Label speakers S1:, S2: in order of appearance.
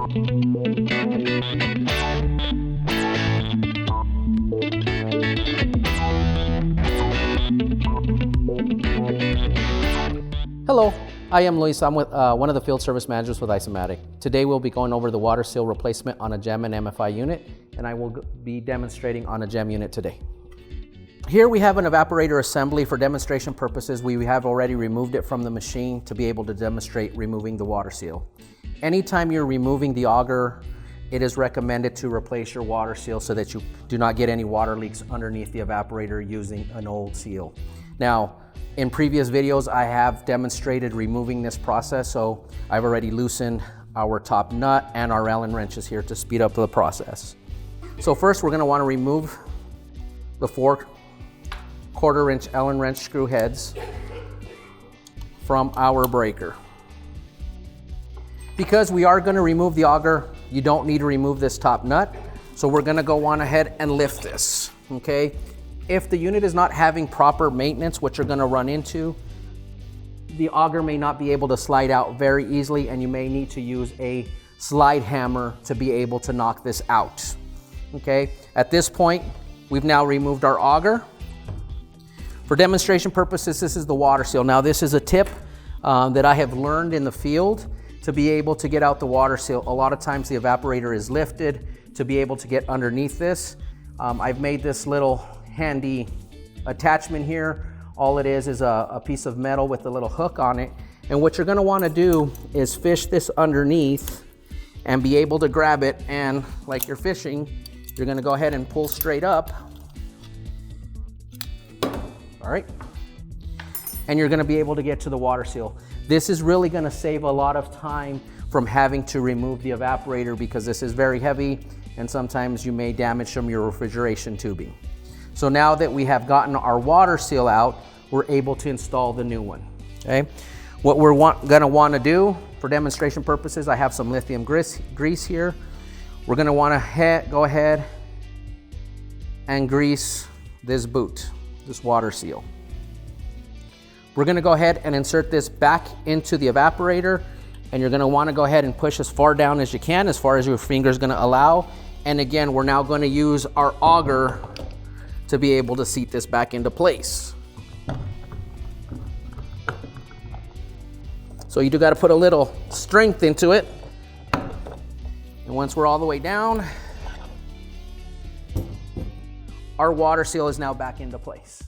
S1: Hello, I am Luis. I'm with one of the field service managers with Ice-O-Matic. Today we'll be going over the water seal replacement on a GEM and MFI unit, and I will be demonstrating on a GEM unit today. Here we have an evaporator assembly. For demonstration purposes, we have already removed it from the machine to be able to demonstrate removing the water seal. Anytime you're removing the auger, it is recommended to replace your water seal so that you do not get any water leaks underneath the evaporator using an old seal. Now, in previous videos, I have demonstrated removing this process, so I've already loosened our top nut and our Allen wrenches here to speed up the process. So first, we're going to want to remove the 4 1/4-inch Allen wrench screw heads from our breaker. Because we are going to remove the auger, you don't need to remove this top nut, so we're going to go on ahead and lift this, okay? If the unit is not having proper maintenance, what you're going to run into, the auger may not be able to slide out very easily, and you may need to use a slide hammer to be able to knock this out. Okay, at this point, we've now removed our auger. For demonstration purposes, this is the water seal. Now, this is a tip that I have learned in the field to be able to get out the water seal. A lot of times the evaporator is lifted to be able to get underneath this. I've made this little handy attachment here. All it is a piece of metal with a little hook on it. And what you're going to want to do is fish this underneath and be able to grab it. And like you're fishing, you're going to go ahead and pull straight up. All right. And you're going to be able to get to the water seal. This is really going to save a lot of time from having to remove the evaporator because this is very heavy and sometimes you may damage some of your refrigeration tubing. So now that we have gotten our water seal out, we're able to install the new one, okay? What we're gonna wanna do for demonstration purposes, I have some lithium grease here. We're gonna wanna go ahead and grease this boot, this water seal. We're gonna go ahead and insert this back into the evaporator, and you're gonna wanna go ahead and push as far down as you can, as far as your finger's gonna allow. And again, we're now gonna use our auger to be able to seat this back into place. So you do got to put a little strength into it. And once we're all the way down, our water seal is now back into place.